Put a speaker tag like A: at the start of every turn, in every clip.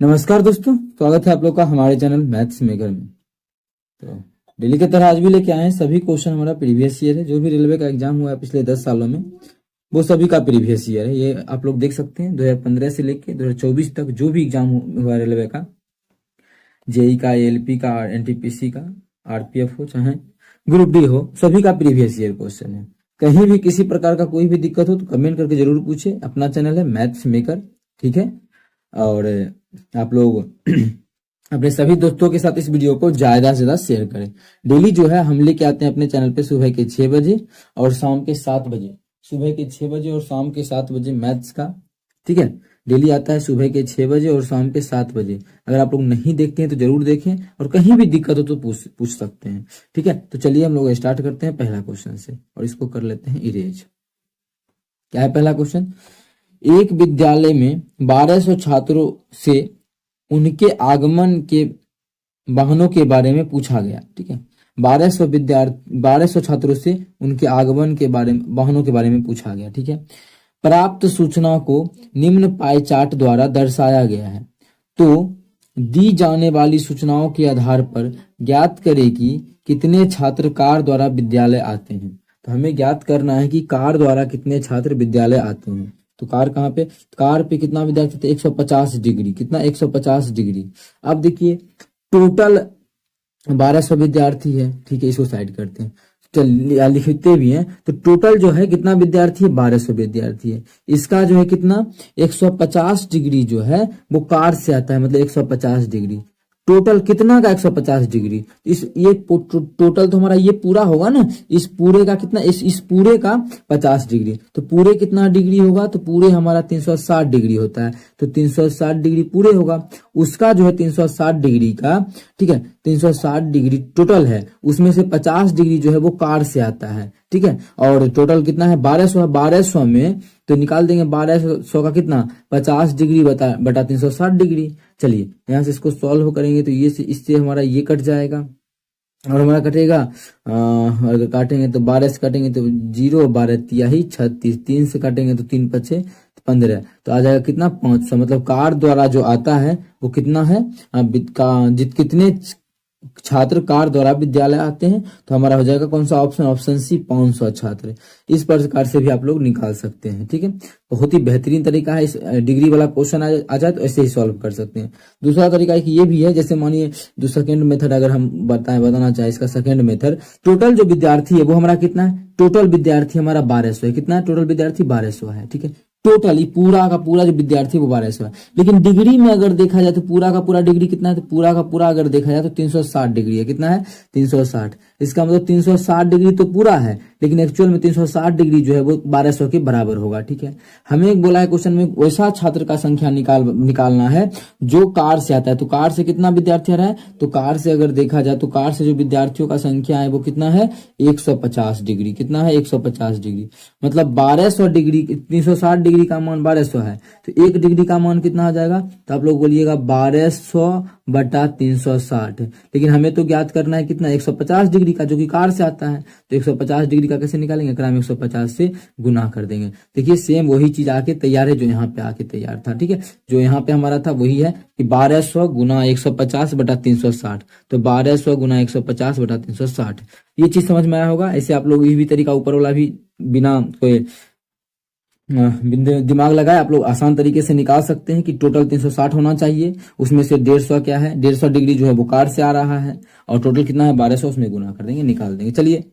A: नमस्कार दोस्तों, स्वागत है आप लोग का हमारे चैनल मैथ्स मेकर में। तो डेली की तरह आज भी लेके आए हैं सभी क्वेश्चन। हमारा प्रीवियस ईयर है, जो भी रेलवे का एग्जाम हुआ है पिछले 10 सालों में वो सभी का प्रीवियस ईयर है। ये आप लोग देख सकते हैं 2015 से लेके 2024 तक जो भी एग्जाम हुआ रेलवे का, जेई का, एएलपी का, एनटीपीसी का, आरपीएफ हो चाहे ग्रुप डी हो, सभी का प्रीवियस ईयर क्वेश्चन है। कहीं भी किसी प्रकार का कोई भी दिक्कत हो तो कमेंट करके जरूर पूछे। अपना चैनल है मैथ्स मेकर, ठीक है। और आप लोग अपने सभी दोस्तों के साथ इस वीडियो को ज्यादा से ज्यादा शेयर करें। डेली जो है हम लेके आते हैं अपने चैनल पे सुबह के 6 बजे और शाम के 7 बजे, सुबह के 6 बजे और शाम के 7 बजे मैथ्स का, ठीक है। डेली आता है सुबह के 6 बजे और शाम के 7 बजे। अगर आप लोग नहीं देखते हैं तो जरूर देखें, और कहीं भी दिक्कत हो तो पूछ सकते हैं, ठीक है। तो चलिए हम लोग स्टार्ट करते हैं पहला क्वेश्चन से, और इसको कर लेते हैं इरेज। क्या है पहला क्वेश्चन? एक विद्यालय में 1200 छात्रों से उनके आगमन के वाहनों के बारे में पूछा गया, ठीक है। 1200 छात्रों से उनके आगमन के बारे में, वाहनों के बारे में पूछा गया, ठीक है। प्राप्त सूचना को निम्न पाई चार्ट द्वारा दर्शाया गया है। तो दी जाने वाली सूचनाओं के आधार पर ज्ञात करें कि कितने छात्र कार द्वारा विद्यालय आते हैं। तो हमें ज्ञात करना है कि कार द्वारा कितने छात्र विद्यालय आते हैं। तो कार कहाँ पे? कार पे कितना विद्यार्थी थे? 150 डिग्री। कितना? 150 डिग्री। अब देखिए टोटल 1200 विद्यार्थी है, ठीक है। इसको साइड करते हैं, लिखते भी हैं। तो टोटल जो है कितना विद्यार्थी है? 1200 विद्यार्थी है। इसका जो है कितना? 150 डिग्री जो है वो कार से आता है, मतलब 150 डिग्री। टोटल कितना का? 150 डिग्री। ये टोटल तो हमारा ये पूरा होगा ना, इस पूरे का कितना? इस पूरे का 50 डिग्री। तो पूरे कितना डिग्री होगा? तो पूरे हमारा 360 डिग्री होता है। तो 360 डिग्री पूरे होगा। उसका जो है 360 डिग्री का, ठीक है, 360 डिग्री टोटल है, उसमें से 50 डिग्री जो है वो कार से आता है, ठीक है। और टोटल कितना है? 1200 है। 1200 में तो निकाल देंगे 1200 का कितना? 50 डिग्री बटा 360 डिग्री। चलिए यहां से इसको सॉल्व करेंगे तो ये इससे हमारा ये कट जाएगा, और हमारा कटेगा अगर काटेंगे तो 12 से काटेंगे तो 0, 12 तिहाई 36, 3 से काटेंगे तो 3 पचे 15, तो आ जाएगा कितना? 500। मतलब कार द्वारा जो आता है वो कितना है? कितने छात्र कार द्वारा विद्यालय आते हैं। तो हमारा हो जाएगा कौन सा ऑप्शन? ऑप्शन सी, 500 छात्र। इस प्रकार से भी आप लोग निकाल सकते हैं, ठीक है। बहुत ही बेहतरीन तरीका है। इस डिग्री वाला क्वेश्चन आ जाए तो ऐसे ही सॉल्व कर सकते हैं। दूसरा तरीका एक ये भी है, जैसे मानिए जो सेकंड मेथड अगर हम बताना चाहे, इसका सेकंड मेथड, टोटल जो विद्यार्थी है वो हमारा कितना है? टोटल विद्यार्थी हमारा 1200 है। कितना है? टोटल विद्यार्थी 1200 है, ठीक है। टोटल ही पूरा का पूरा जो विद्यार्थी वो 1200 है। लेकिन डिग्री में अगर देखा जाए तो पूरा का पूरा डिग्री कितना है? तो पूरा का पूरा अगर देखा जाए तो 360 डिग्री है। कितना है? 360। इसका मतलब 360 डिग्री तो पूरा है, लेकिन एक्चुअल में 360 डिग्री जो है वो 1200 के बराबर होगा, ठीक है। हमें बोला है क्वेश्चन में वैसा छात्र का संख्या निकालना है जो कार से आता है। तो कार से कितना विद्यार्थी आ रहा है? तो कार से अगर देखा जाए तो कार से जो विद्यार्थियों का संख्या है वो कितना है? 150 डिग्री। कितना है? 150 डिग्री। मतलब 1200 डिग्री, 360 डिग्री का मान 1200 है, तो 1 डिग्री का मान कितना आ जाएगा? तो आप लोग बोलिएगा 1200 बटा 360। लेकिन हमें तो ज्ञात करना है कितना? 150 डिग्री का, जो कि कार से आता है। तो 150 डिग्री का कैसे निकालेंगे? क्रम 150 से गुना कर देंगे। देखिए सेम वही चीज आके तैयार है जो यहाँ पे आके तैयार था, ठीक है। जो यहाँ पे हमारा था वही है कि 1200 गुना 150 बटा 360। तो 1200 गुना 150 बटा 360। ये चीज समझ में आया होगा। ऐसे आप लोग ये भी तरीका ऊपर वाला भी बिना कोई दिमाग लगाए आप लोग आसान तरीके से निकाल सकते हैं कि टोटल 360 होना चाहिए, उसमें से 150 क्या है? 150 डिग्री जो है वो कार से आ रहा है, और टोटल कितना है? 1200, उसमें गुना कर देंगे, निकाल देंगे। चलिए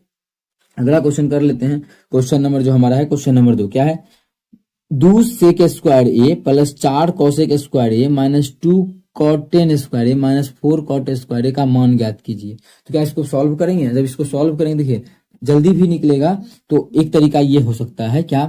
A: अगला क्वेश्चन कर लेते हैं। क्वेश्चन नंबर जो हमारा है, क्वेश्चन नंबर 2 क्या है? 2 सेक स्क्वायर ए प्लस 4 कॉसेक स्क्वायर ए माइनस 2 कॉटेन स्क्वायर ए माइनस 4 कॉट स्क्वायर ए का मान ज्ञात कीजिए। तो क्या इसको सॉल्व करेंगे? जब इसको सॉल्व करेंगे देखिए जल्दी भी निकलेगा। तो एक तरीका ये हो सकता है क्या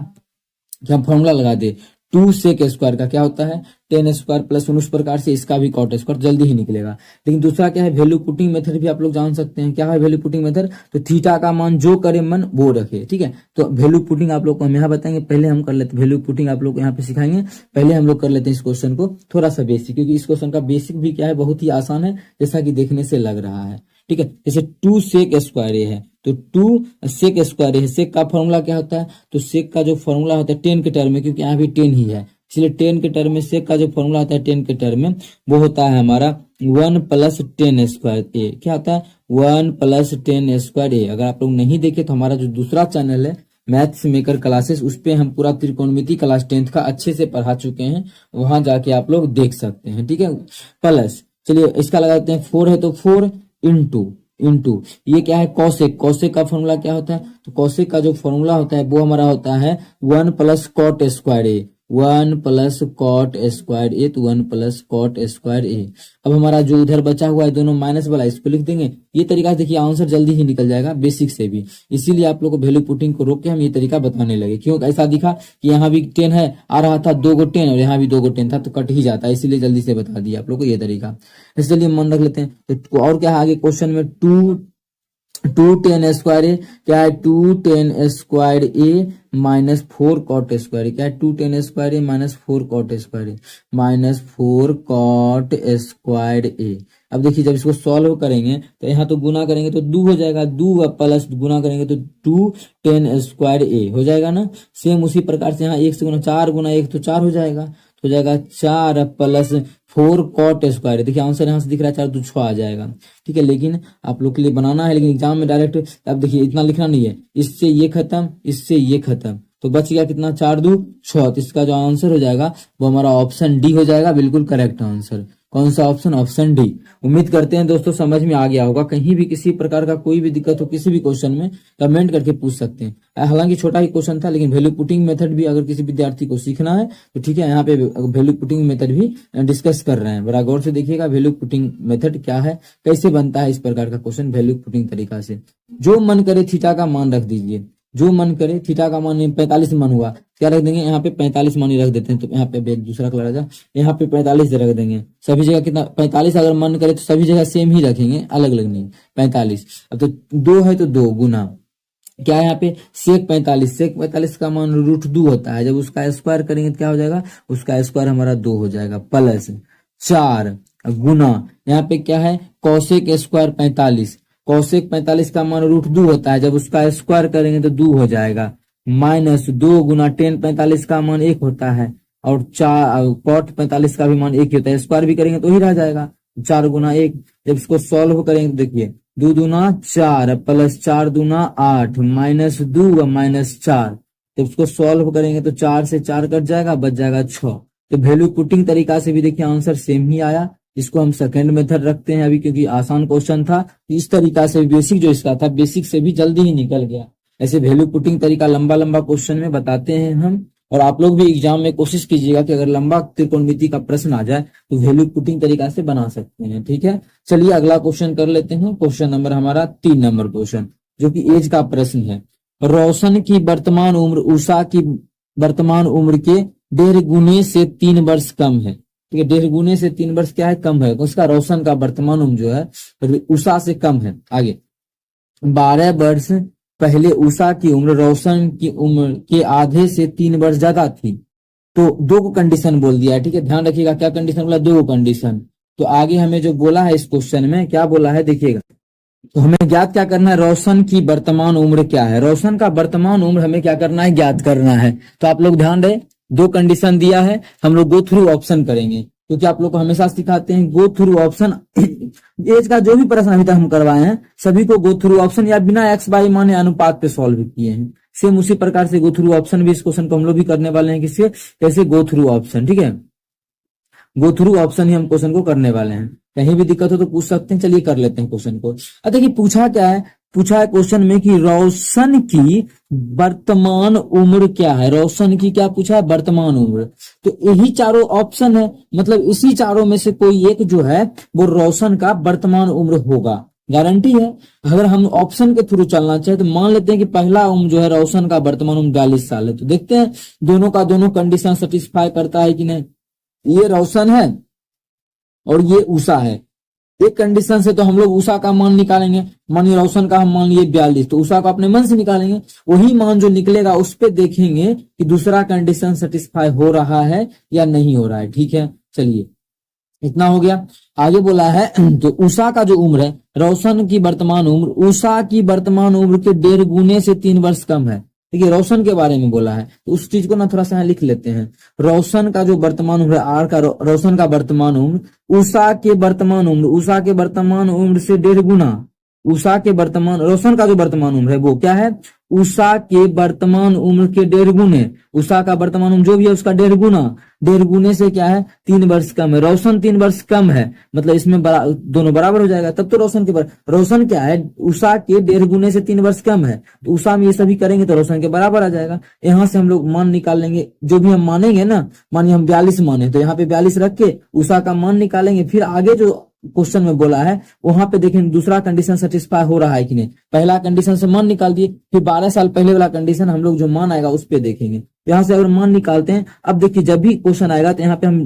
A: कि हम फॉर्मूला लगा दे 2 सेक स्क्वायर का क्या होता है? 10 स्क्वायर प्लस 1, उस प्रकार से इसका भी कॉट स्क्वायर, जल्दी ही निकलेगा। लेकिन दूसरा क्या है? वैल्यू पुटिंग मेथड भी आप लोग जान सकते हैं। क्या है वैल्यू पुटिंग मेथड? तो थीटा का मान जो करे मन वो रखे, ठीक है। तो वैल्यू पुटिंग आप लोग को हम यहाँ बताएंगे, पहले हम कर लेते हैं वैल्यू पुटिंग, आप लोग यहाँ पे सिखाएंगे। पहले हम लोग कर लेते हैं इस क्वेश्चन को थोड़ा सा बेसिक, क्योंकि इस क्वेश्चन का बेसिक भी क्या है, बहुत ही आसान है जैसा कि देखने से लग रहा है, ठीक है। जैसे 2 सेक स्क्वायर ए है, तो 2 सेक स्क्वायर है। सेक का फॉर्मूला क्या होता है? तो सेक का जो फॉर्मूला होता है 10 के टर्म में, क्योंकि यहाँ भी 10 ही है। इसलिए 10 के टर्म में सेक का जो फॉर्मूला होता है 10 के टर्म में वो होता है हमारा 1 + 10 स्क्वायर ए। क्या होता है 1 + 10 स्क्वायर ए। अगर आप लोग नहीं देखे तो हमारा जो दूसरा चैनल है मैथ्स मेकर क्लासेस, उस पे हम पूरा त्रिकोणमिति क्लास 10th का अच्छे से पढ़ा चुके हैं, वहां जाके आप लोग देख सकते हैं। ठीक है, प्लस चलिए इसका लगाते हैं 4 है तो 4 इंटू ये क्या है कौशिक। कौशिक का फॉर्मूला क्या होता है, तो कौशिक का जो फॉर्मूला होता है वो हमारा होता है 1 + cot स्क्वायर ए। 1 + cot स्क्वायर ए, तो 1 + cot स्क्वायर ए। अब हमारा जो इधर बचा हुआ है दोनों माइनस वाला, इसको लिख देंगे। ये तरीका देखिए आंसर जल्दी ही निकल जाएगा बेसिक से भी, इसीलिए आप लोग को वैल्यू पुटिंग को रोक के हम ये तरीका बताने लगे। क्यों ऐसा दिखा कि यहाँ भी 10 है आ रहा था, 2 गो 10 और यहाँ भी 2 गो 10 था, तो कट ही जाता है, इसीलिए जल्दी से बता दिया आप लोग को ये तरीका। इसलिए मन रख लेते हैं। तो और क्या है आगे क्वेश्चन में 2 10 स्क्वायर ए। क्या है 2 10 स्क्वायर ए माइनस 4 कॉट स्क्वायर ए। क्या है 2 10 स्क्वायर ए माइनस 4 कॉट स्क्वायर ए, माइनस 4 कॉट स्क्वायर ए। अब देखिए जब इसको सॉल्व करेंगे तो यहाँ तो गुना करेंगे तो 2 हो जाएगा, 2 प्लस गुना करेंगे तो 2 10 स्क्वायर ए हो जाएगा ना। सेम उसी प्रकार से यहाँ 1 से गुना 4 गुना 1 तो 4 हो जाएगा, तो हो जाएगा 4 + 4 कॉट स्क्वायर। देखिए आंसर यहाँ से दिख रहा है 4 तो 6 आ जाएगा। ठीक है, लेकिन आप लोग के लिए बनाना है, लेकिन एग्जाम में डायरेक्ट अब देखिए इतना लिखना नहीं है, इससे ये खत्म इससे ये खत्म, तो बच गया कितना 4 2 6। तो इसका जो आंसर हो जाएगा वो हमारा ऑप्शन डी हो जाएगा, बिल्कुल करेक्ट आंसर। कौन सा ऑप्शन, ऑप्शन डी। उम्मीद करते हैं दोस्तों समझ में आ गया होगा। कहीं भी किसी प्रकार का कोई भी दिक्कत हो किसी भी क्वेश्चन में कमेंट करके पूछ सकते हैं। हालांकि छोटा ही क्वेश्चन था, लेकिन वैल्यू पुटिंग मेथड भी अगर किसी विद्यार्थी को सीखना है तो ठीक है, यहाँ पे वैल्यू पुटिंग मेथड भी डिस्कस कर रहे हैं। बड़ा गौर से देखिएगा वैल्यू पुटिंग मेथड क्या है, कैसे बनता है इस प्रकार का क्वेश्चन वैल्यू पुटिंग तरीका से। जो मन करे थीटा का मान रख दीजिए, जो मन करे। थीटा का मान 45 मान हुआ, क्या रख देंगे यहाँ पे 45 मान ही रख देते हैं। तो यहाँ पे दूसरा कलर आ जाए, यहाँ पे 45 रख देंगे। सभी जगह कितना 45 अगर मन करे तो सभी जगह सेम ही रखेंगे, अलग अलग नहीं 45। अब तो 2 है तो 2 गुना क्या है यहाँ पे सेक 45। सेक 45 का मान √2 होता है, जब उसका स्क्वायर करेंगे तो क्या हो जाएगा, उसका स्क्वायर हमारा 2 हो जाएगा, प्लस 4 गुना यहाँ पे क्या है कौशिक स्क्वायर 45। कौशिक 45 का मान √2 होता है, जब उसका स्क्वायर करेंगे तो 2 हो जाएगा, माइनस 2 गुना टेन 45 का मान 1 होता है, और 4 कॉट 45 का भी मान 1 ही होता है, स्क्वायर भी करेंगे तो ही रह जाएगा 4 गुना 1। जब इसको सॉल्व करेंगे तो देखिए 2 दूना 4 प्लस 4 दूना 8 माइनस 2 माइनस 4। जब इसको सॉल्व करेंगे तो 4 से 4 कट जाएगा, बच जाएगा 6। तो वैल्यू पुटिंग तरीका से भी देखिए आंसर सेम ही आया। इसको हम सेकंड मेथड रखते हैं अभी, क्योंकि आसान क्वेश्चन था। इस तरीका से बेसिक जो इसका था बेसिक से भी जल्दी ही निकल गया। ऐसे वैल्यू पुटिंग तरीका लंबा लंबा क्वेश्चन में बताते हैं हम, और आप लोग भी एग्जाम में कोशिश कीजिएगा कि अगर लंबा त्रिकोणमिति का प्रश्न आ जाए तो वैल्यू पुटिंग तरीका से बना सकते हैं। ठीक है, चलिए अगला क्वेश्चन कर लेते हैं। क्वेश्चन नंबर हमारा 3 नंबर क्वेश्चन, जो कि एज का प्रश्न है। रोशन की वर्तमान उम्र उषा की वर्तमान उम्र के 1.5 गुने से 3 वर्ष कम है। ठीक है, 1.5 गुने से 3 वर्ष क्या है, कम है। उसका रोशन का वर्तमान उम्र जो है उषा से कम है। आगे 12 वर्ष पहले उषा की उम्र रोशन की उम्र के आधे से 3 वर्ष ज्यादा थी। तो 2 को कंडीशन बोल दिया है। ठीक है, ध्यान रखिएगा क्या कंडीशन बोला, 2 कंडीशन। तो आगे हमें जो बोला है इस क्वेश्चन में क्या बोला है देखिएगा। तो हमें ज्ञात क्या करना है, रोशन की वर्तमान उम्र क्या है। रोशन का वर्तमान उम्र हमें क्या करना है, ज्ञात करना है। तो आप लोग ध्यान दें, 2 कंडीशन दिया है, हम लोग गो थ्रू ऑप्शन करेंगे, क्योंकि आप लोग को हमेशा सिखाते हैं गो थ्रू ऑप्शन। एज का जो भी प्रश्न अभी तक हम करवाए हैं सभी को गो थ्रू ऑप्शन या बिना एक्स वाई माने अनुपात पे सॉल्व किए हैं। सेम उसी प्रकार से गो थ्रू ऑप्शन भी इस क्वेश्चन को हम लोग भी करने वाले हैं। किससे, कैसे, गो थ्रू ऑप्शन। ठीक है, गो थ्रू ऑप्शन ही हम क्वेश्चन को करने वाले हैं। कहीं भी दिक्कत हो तो पूछ सकते हैं। चलिए कर लेते हैं क्वेश्चन को। अब देखिए पूछा क्या है, पूछा है क्वेश्चन में कि रोशन की वर्तमान उम्र क्या है। रोशन की क्या पूछा है, वर्तमान उम्र। तो यही चारों ऑप्शन है, मतलब इसी चारों में से कोई एक जो है वो रोशन का वर्तमान उम्र होगा, गारंटी है। अगर हम ऑप्शन के थ्रू चलना चाहे तो मान लेते हैं कि पहला उम्र जो है रोशन का वर्तमान उम्र 42 साल है। तो देखते हैं दोनों का दोनों कंडीशन सेटिस्फाई करता है कि नहीं। ये रोशन है और ये उषा है। एक कंडीशन से तो हम लोग उषा का मान निकालेंगे, मानिए रोशन का हम मान लिए 42, तो उषा को अपने मन से निकालेंगे। वही मान जो निकलेगा उस पे देखेंगे कि दूसरा कंडीशन सेटिस्फाई हो रहा है या नहीं हो रहा है। ठीक है, चलिए इतना हो गया। आगे बोला है तो उषा का जो उम्र है, रोशन की वर्तमान उम्र उषा की वर्तमान उम्र के 1.5 गुने से 3 वर्ष कम है। देखिए रोशन के बारे में बोला है तो उस चीज को ना थोड़ा सा यहाँ लिख लेते हैं। रोशन का जो वर्तमान उम्र है आर का, रोशन का वर्तमान उम्र उषा के वर्तमान उम्र, उषा के वर्तमान उम्र से 1.5 गुना, उषा के वर्तमान, रोशन का जो वर्तमान उम्र है वो क्या है, उषा के वर्तमान उम्र के 1.5 गुने, उषा का वर्तमान उम्र जो भी है उसका 1.5 गुना, 1.5 गुने से क्या है 3 वर्ष कम है, रोशन 3 वर्ष कम है, मतलब इसमें दोनों बराबर हो जाएगा, तब तो रोशन के रोशन क्या है, उषा के 1.5 गुने से 3 वर्ष कम है, तो उषा में ये सभी करेंगे तो रोशन के बराबर आ जाएगा। यहाँ से हम लोग मान निकाल लेंगे, जो भी हम मानेंगे ना, मानिए हम 42 माने तो यहाँ पे 42 रख के उषा का मान निकालेंगे, फिर आगे जो क्वेश्चन में बोला है वहां पे देखें दूसरा कंडीशन सेटिस्फाई हो रहा है कि नहीं, पहला कंडीशन से मान निकाल दिए, फिर 12 साल पहले वाला कंडीशन हम लोग जो मान आएगा उस पे देखेंगे। यहाँ से अगर मान निकालते हैं, अब देखिए जब भी क्वेश्चन आएगा तो यहाँ पे हम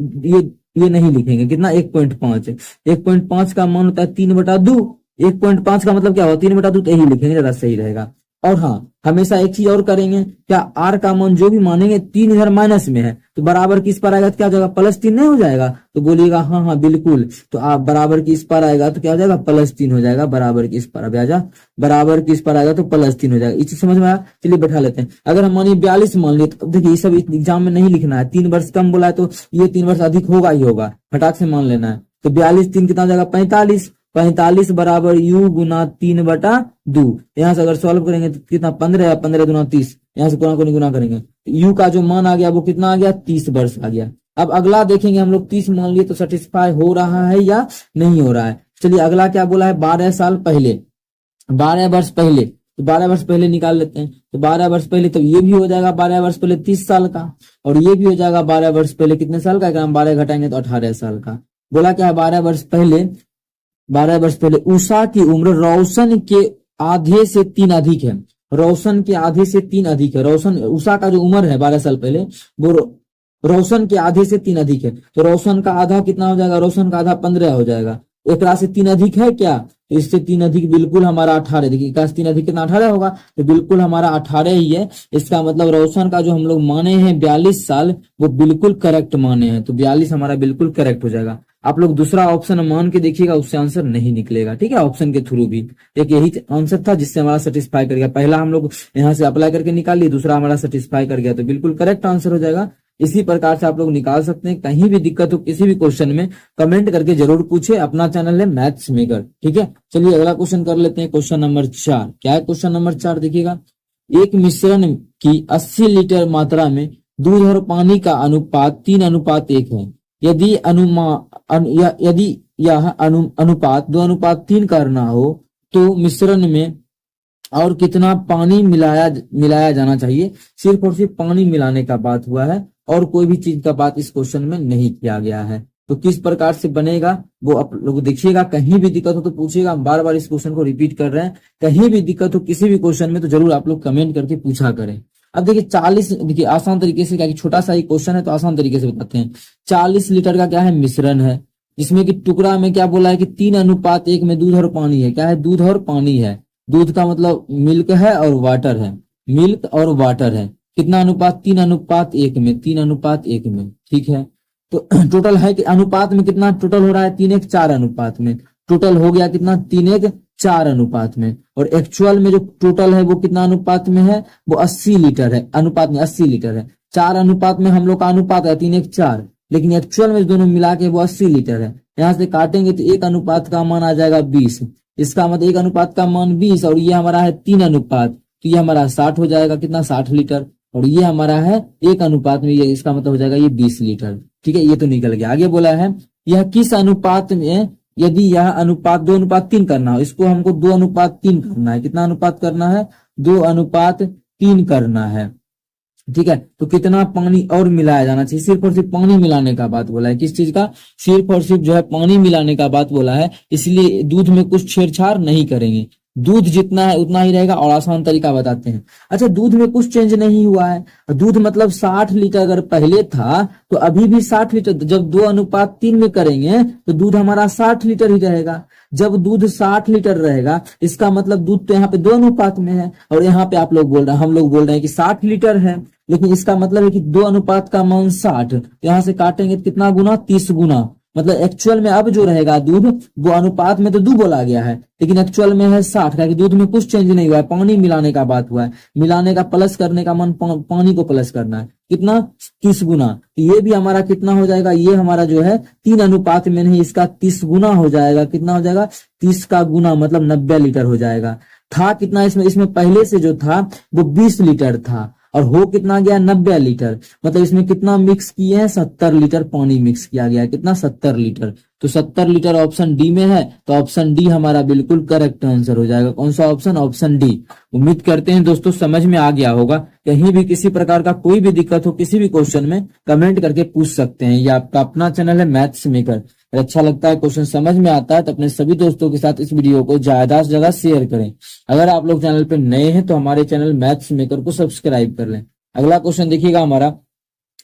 A: ये नहीं लिखेंगे, कितना 1.5 है, 1.5 का मान होता है 3/2, 1.5 का मतलब क्या होगा 3/2, तो यही लिखेंगे, ज्यादा सही रहेगा। और हाँ हमेशा एक चीज और करेंगे, क्या आर का मान जो भी मानेंगे 3 इधर माइनस में है तो बराबर किस पर आएगा तो क्या हो जाएगा +3 नहीं हो जाएगा, तो बोलिएगा हाँ हाँ बिल्कुल, तो आप बराबर की इस पर आएगा तो क्या हो जाएगा +3 हो जाएगा, बराबर की इस पर बराबर की इस पर आएगा तो +3 हो जाएगा। इस समझ में आया, चलिए बैठा लेते हैं। अगर हम मानिए 42 मान लिए तो देखिए ये सब एग्जाम में नहीं लिखना है, 3 वर्ष कम बोला है तो ये 3 वर्ष अधिक होगा ही होगा, फटाक से मान लेना है। तो 42 3 कितना हो जाएगा 45, 45 बराबर u गुना 3/2, यहाँ से अगर सॉल्व करेंगे तो कितना 15, 15 दूना 30, यहाँ से गुना को गुना करेंगे u का जो मान आ गया वो कितना आ गया 30 वर्ष आ गया। अब अगला देखेंगे हम लोग 30 मान लिए तो सेटिस्फाई हो रहा है या नहीं हो रहा है। चलिए अगला क्या बोला है 12 साल पहले, 12 वर्ष पहले, तो 12 वर्ष पहले निकाल लेते हैं, तो 12 वर्ष पहले तो ये भी हो जाएगा 12 वर्ष पहले 30 साल का, और ये भी हो जाएगा 12 वर्ष पहले कितने साल का, अगर हम 12 घटाएंगे तो 18 साल का। बोला क्या है 12 वर्ष पहले, 12 वर्ष पहले उषा की उम्र रोशन के आधे से 3 अधिक है, रोशन के आधे से 3 अधिक है, रोशन उषा का जो उम्र है 12 साल पहले वो रोशन के आधे से 3 अधिक है, तो रोशन का आधा कितना हो जाएगा, रोशन का आधा 15 हो जाएगा, एक से 3 अधिक है क्या, तो इससे 3 अधिक बिल्कुल हमारा 18, देखिए 1 से 3 अधिक कितना 18 होगा, तो बिल्कुल हमारा 18 ही है। इसका मतलब रोशन का जो हम लोग माने हैं 42 साल वो बिल्कुल करेक्ट माने हैं, तो 42 हमारा बिल्कुल करेक्ट हो जाएगा। आप लोग दूसरा ऑप्शन मान के देखिएगा, उससे आंसर नहीं निकलेगा, ठीक है, ऑप्शन के थ्रू भी एक यही आंसर था जिससे हमारा सेटिस्फाई कर गया। पहला हम लोग यहाँ से अप्लाई करके निकाल लिए, दूसरा हमारा सेटिस्फाई कर गया, तो बिल्कुल करेक्ट आंसर हो जाएगा। इसी प्रकार से आप लोग निकाल सकते हैं। कहीं भी दिक्कत हो किसी भी क्वेश्चन में कमेंट करके जरूर पूछे। अपना चैनल है मैथ्स मेकर, ठीक है। चलिए अगला क्वेश्चन कर लेते हैं, क्वेश्चन नंबर 4। क्या है क्वेश्चन नंबर 4, देखिएगा। एक मिश्रण की 80 लीटर मात्रा में दूध और पानी का अनुपात 3:1 है। यदि यदि यह अनुपात 2:3 करना हो तो मिश्रण में और कितना पानी मिलाया जाना चाहिए। सिर्फ और सिर्फ पानी मिलाने का बात हुआ है और कोई भी चीज का बात इस क्वेश्चन में नहीं किया गया है। तो किस प्रकार से बनेगा वो आप लोग देखिएगा। कहीं भी दिक्कत हो तो पूछिएगा, हम बार बार इस क्वेश्चन को रिपीट कर रहे हैं। कहीं भी दिक्कत हो किसी भी क्वेश्चन में तो जरूर आप लोग कमेंट करके पूछा करें। अब देखिए 40, देखिए आसान तरीके से, क्या कि छोटा सा ही क्वेश्चन है तो आसान तरीके से बताते हैं। 40 लीटर का क्या है मिश्रण है, जिसमें कि टुकड़ा में क्या बोला है कि 3:1 में दूध और पानी है। क्या है, दूध और पानी है। दूध का मतलब मिल्क है और वाटर है, मिल्क और वाटर है। कितना अनुपात, 3:1 में, 3:1 में, ठीक है। तो टोटल है कि अनुपात में कितना टोटल हो रहा है, 3:4 अनुपात में। टोटल हो गया कितना, 3:4 अनुपात में। और एक्चुअल में जो टोटल है वो कितना अनुपात में है, वो 80 लीटर है। अनुपात में 80 लीटर है। 4 अनुपात में हम लोग का अनुपात है 3:4, लेकिन एक्चुअल में दोनों मिला के वो 80 लीटर है। यहाँ से काटेंगे तो 1 अनुपात का मान आ जाएगा 20। इसका मतलब 1 अनुपात का मान 20 और ये हमारा है 3 अनुपात, तो ये हमारा 60 हो जाएगा। कितना, 60 लीटर। और ये हमारा है 1 अनुपात में, ये इसका मतलब हो जाएगा ये 20 लीटर, ठीक है। ये तो निकल गया। आगे बोला है यह किस अनुपात में, यदि यह अनुपात 2:3 करना हो, इसको हमको 2:3 करना है। कितना अनुपात करना है, 2:3 करना है, ठीक है। तो कितना पानी और मिलाया जाना चाहिए। सिर्फ और सिर्फ पानी मिलाने का बात बोला है। किस चीज का, सिर्फ और सिर्फ जो है पानी मिलाने का बात बोला है। इसलिए दूध में कुछ छेड़छाड़ नहीं करेंगे, दूध जितना है उतना ही रहेगा। और आसान तरीका बताते हैं। अच्छा, दूध में कुछ चेंज नहीं हुआ है। दूध मतलब 60 लीटर अगर पहले था तो अभी भी 60 लीटर। जब 2:3 में करेंगे तो दूध हमारा 60 लीटर ही रहेगा। जब दूध 60 लीटर रहेगा इसका मतलब दूध तो यहाँ पे 2 अनुपात में है, और यहाँ पे आप लोग बोल रहे हैं, हम लोग बोल रहे हैं कि 60 लीटर है, लेकिन इसका मतलब है कि 2 अनुपात का मान 60। यहाँ से काटेंगे तो कितना गुना, 30 गुना। मतलब एक्चुअल में अब जो रहेगा दूध वो अनुपात में तो 2 बोला गया है, लेकिन एक्चुअल में है 60 का, कि दूध में कुछ चेंज नहीं हुआ है, पानी मिलाने का बात हुआ है, मिलाने का प्लस करने का मन पानी को प्लस करना है, कितना 30 गुना। तो ये भी हमारा कितना हो जाएगा, ये हमारा जो है 3 अनुपात में नहीं, इसका 30 गुना हो जाएगा। कितना हो जाएगा, 30 का गुना मतलब 90 लीटर हो जाएगा। था कितना इसमें पहले से जो था वो 20 लीटर था, और हो कितना गया 90 लीटर, मतलब इसमें कितना मिक्स किए हैं, 70 लीटर पानी मिक्स किया गया है। कितना, 70 लीटर। तो 70 लीटर ऑप्शन डी में है, तो ऑप्शन डी हमारा बिल्कुल करेक्ट आंसर हो जाएगा। कौन सा ऑप्शन, ऑप्शन डी। उम्मीद करते हैं दोस्तों समझ में आ गया होगा। कहीं भी किसी प्रकार का कोई भी दिक्कत हो किसी भी क्वेश्चन में कमेंट करके पूछ सकते हैं। ये आपका अपना चैनल है मैथ्स मेकर। अच्छा लगता है, क्वेश्चन समझ में आता है तो अपने सभी दोस्तों के साथ इस वीडियो को ज्यादा से ज्यादा शेयर करें। अगर आप लोग चैनल पे नए हैं तो हमारे चैनल मैथ्स मेकर को सब्सक्राइब कर लें। अगला क्वेश्चन देखिएगा हमारा,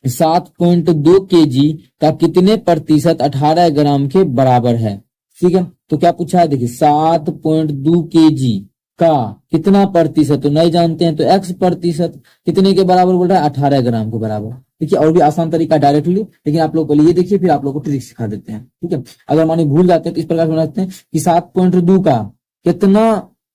A: 7.2 केजी का कितने प्रतिशत 18 ग्राम के बराबर है। ठीक है, तो क्या पूछा है, देखिए 7.2 केजी का कितना प्रतिशत, तो नहीं जानते हैं तो x प्रतिशत कितने के बराबर बोल रहा है, 18 ग्राम के बराबर। देखिए और भी आसान तरीका डायरेक्टली, लेकिन आप लोग को ये देखिए फिर आप लोग को ट्रिक सिखा देते हैं। ठीक है, अगर माने भूल जाते हैं तो इस प्रकार से बना सकते हैं कि 7.2 का कितना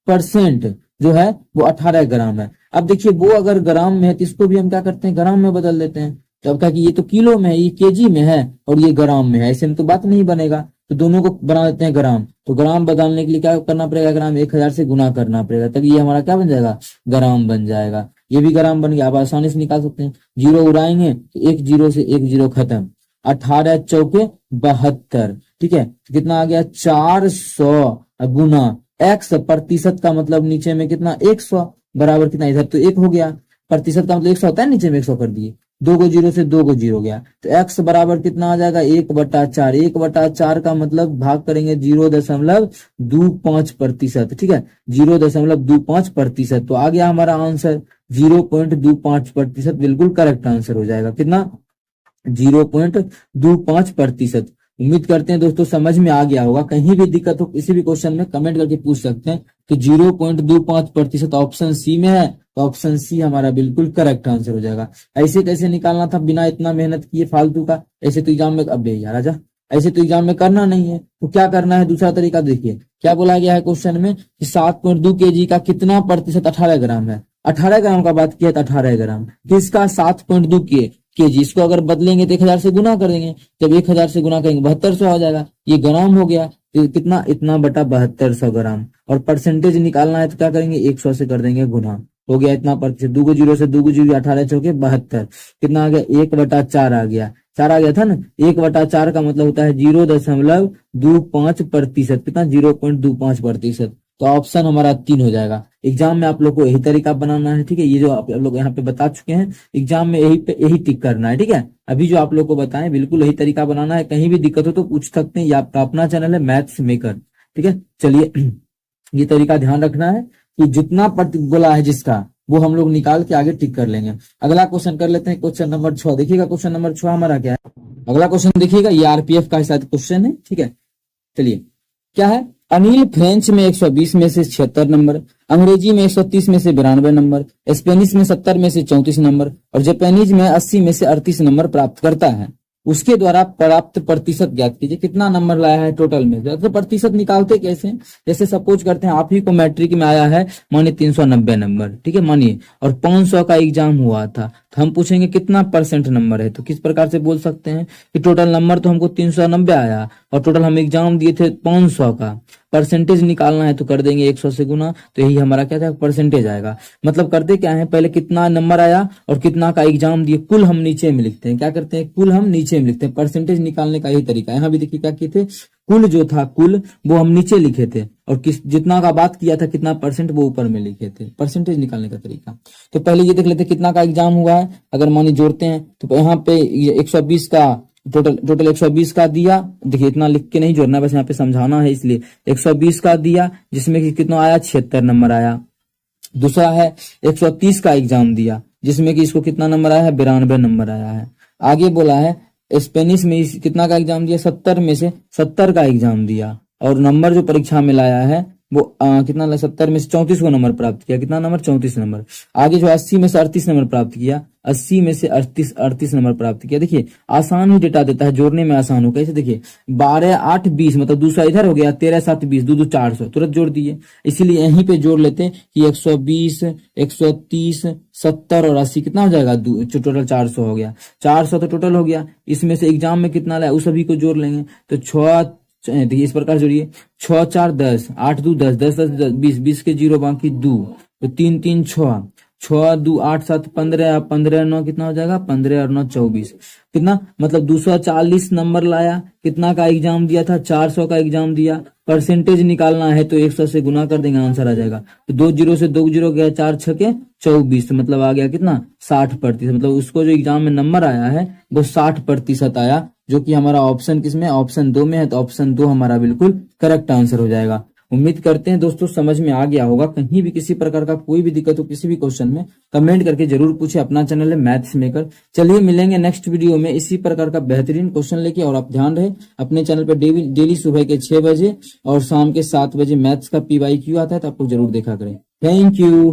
A: परसेंट जो है वो 18 ग्राम है। अब देखिए वो अगर ग्राम में है तो इसको भी हम क्या करते हैं, ग्राम में बदल देते हैं। तो अब क्या कि ये तो किलो में है, ये केजी में है और ये ग्राम में है, ऐसे में तो बात नहीं बनेगा। तो दोनों को बना देते हैं ग्राम। तो ग्राम बदलने के लिए क्या करना पड़ेगा, ग्राम 1000 से गुना करना पड़ेगा, तब ये हमारा क्या बन जाएगा, ग्राम बन जाएगा। ये भी ग्राम बन गया। आप आसानी से निकाल सकते हैं, जीरो उड़ाएंगे तो 1 जीरो से 1 जीरो खत्म, 18 चौके 72। ठीक है, तो कितना आ गया, 400 गुना x प्रतिशत का मतलब नीचे में कितना, 100 बराबर कितना, इधर तो 1 हो गया, प्रतिशत का मतलब 100 होता है, नीचे में 100 कर दिए, 2 को जीरो से 2 को जीरो गया, तो x बराबर कितना आ जाएगा, 1/4। 1/4 का मतलब भाग करेंगे 0.25 प्रतिशत। ठीक है, 0.25 प्रतिशत, तो आ गया हमारा आंसर 0.25 प्रतिशत, बिल्कुल करेक्ट आंसर हो जाएगा। कितना, 0.25 प्रतिशत। उम्मीद करते हैं दोस्तों समझ में आ गया होगा। कहीं भी दिक्कत हो किसी भी क्वेश्चन में कमेंट करके पूछ सकते हैं। तो 0.25 प्रतिशत ऑप्शन सी में है, तो ऑप्शन सी हमारा बिल्कुल करेक्ट आंसर हो जाएगा। ऐसे कैसे निकालना था बिना इतना मेहनत किए फालतू का, ऐसे तो एग्जाम में, अब यार आजा, ऐसे तो एग्जाम में करना नहीं है, तो क्या करना है, दूसरा तरीका देखिए क्या बोला गया है क्वेश्चन में कि 7.2 केजी का कितना प्रतिशत 18 ग्राम है। 18 ग्राम का बात किया तो 18 ग्राम, किसका, 7.2 केजी। इसको अगर बदलेंगे तो 1000 से गुना कर देंगे, जब 1000 से गुना करेंगे 7200 हो जाएगा, ये ग्राम हो गया। तो कितना, इतना बटा 7200 ग्राम। और परसेंटेज निकालना है तो क्या करेंगे, 100 से कर देंगे गुना, हो गया इतना प्रतिशत। 2 को जीरो से 2 को जीरो, 18 चौके 72, कितना आ गया, 1/4 आ गया, 4 आ गया था ना। 1/4 का मतलब होता है 0.25 प्रतिशत, कितना, 0.25 प्रतिशत। तो ऑप्शन हमारा 3 हो जाएगा। एग्जाम में आप लोग को यही तरीका बनाना है। ठीक है, ये जो आप लोग यहाँ पे बता चुके हैं एग्जाम में यही टिक करना है। ठीक है, अभी जो आप लोग को बताएं बिल्कुल यही तरीका बनाना है। कहीं भी दिक्कत हो तो पूछ सकते हैं, ये आपका अपना चैनल है मैथ्स मेकर। ठीक है, चलिए ये तरीका ध्यान रखना है कि जितना बोला है जिसका वो हम लोग निकाल के आगे टिक कर लेंगे। अगला क्वेश्चन कर लेते हैं, क्वेश्चन नंबर 6 देखिएगा। क्वेश्चन नंबर 6 हमारा क्या है, अगला क्वेश्चन देखिएगा, ये आरपीएफ का शायद क्वेश्चन है। ठीक है, चलिए क्या है, अनिल फ्रेंच में 120 में से 76 नंबर, अंग्रेजी में 130 में से 92 नंबर, स्पेनिश में 70 में से 34 नंबर और जापानीज में 80 में से 38 नंबर प्राप्त करता है। उसके द्वारा प्राप्त प्रतिशत ज्ञात कीजिए। कितना नंबर लाया है टोटल में, तो प्रतिशत निकालते कैसे, जैसे सपोज करते हैं आप ही को मैट्रिक में आया है मानिए 390 नंबर, ठीक है मानिए, और 500 का एग्जाम हुआ था, तो हम पूछेंगे कितना परसेंट नंबर है। तो किस प्रकार से बोल सकते हैं कि टोटल नंबर तो हमको 390 आया और टोटल हम एग्जाम दिए थे 500 का, परसेंटेज निकालना है तो कर देंगे 100 से गुना, तो यही हमारा क्या था, परसेंटेज आएगा। मतलब करते क्या है, पहले कितना नंबर आया और कितना का एग्जाम दिए, कुल हम नीचे में लिखते हैं। क्या करते हैं, कुल हम नीचे में लिखते हैं। परसेंटेज निकालने का यही तरीका है। यहाँ भी देखिए क्या किए थे, कुल जो था कुल वो हम नीचे लिखे थे और जितना का बात किया था कितना परसेंट वो ऊपर में लिखे थे। परसेंटेज निकालने का तरीका। तो पहले ये देख लेते हैं कितना का एग्जाम हुआ है। अगर मानी जोड़ते हैं तो यहाँ पे 120 का टोटल 120 का दिया, देखिए इतना लिख के नहीं जोड़ना, बस यहाँ पे समझाना है इसलिए 120 का दिया, जिसमें कि कितना आया, 76 नंबर आया। दूसरा है 130 का एग्जाम दिया, जिसमें कि इसको कितना नंबर आया है, 92 नंबर आया है। आगे बोला है स्पेनिश में कितना का एग्जाम दिया, 70 में से 70 का एग्जाम दिया और नंबर जो परीक्षा में लाया है वो कितना 70 में से 34 को नंबर प्राप्त किया। कितना नंबर? 34 नंबर। आगे जो 80 में से 38 नंबर प्राप्त किया, 80 में से 38 नंबर प्राप्त किया। देखिए आसान ही डेटा देता है, जोड़ने में आसान हो। कैसे? देखिए 12 8 20 मतलब दूसरा इधर हो गया, 13 7 20, 2 2 400 तुरंत जोड़ दिए। इसीलिए यहीं पे जोड़ लेते हैं कि 120 130 70 और 80 कितना हो जाएगा? टोटल 400 हो गया। 400 तो टोटल हो गया। इसमें से एग्जाम में कितना लाया उस सभी को जोड़ लेंगे। तो 6 देखिए इस प्रकार जोड़िए, 6 4 10, 8 2 10, 10 10 20, 20 के 0 बाकी 2, तो 3 3 6, 6 2 8 7 15, 15 9 कितना हो जाएगा? 15 और 9 24। कितना? मतलब 240 नंबर लाया। कितना का एग्जाम दिया था? 400 का एग्जाम दिया। परसेंटेज निकालना है तो 100 से गुना कर देंगे, आंसर आ जाएगा। तो 2 0 से 2 0 गया, 4 6 24, मतलब आ गया कितना? 60%। मतलब उसको जो एग्जाम में नंबर आया है वो 60% आया, जो कि हमारा ऑप्शन किसमें? ऑप्शन 2 में है। तो ऑप्शन 2 हमारा बिल्कुल करेक्ट आंसर हो जाएगा। उम्मीद करते हैं दोस्तों समझ में आ गया होगा। कहीं भी किसी प्रकार का कोई भी दिक्कत हो किसी भी क्वेश्चन में, कमेंट करके जरूर पूछे। अपना चैनल है मैथ्स मेकर। चलिए मिलेंगे नेक्स्ट वीडियो में इसी प्रकार का बेहतरीन क्वेश्चन लेके। और आप ध्यान रहे अपने चैनल पर डेली सुबह के 6 बजे और शाम के 7 बजे मैथ्स का PYQ आता है, तो आप लोग जरूर देखा करें। Thank you.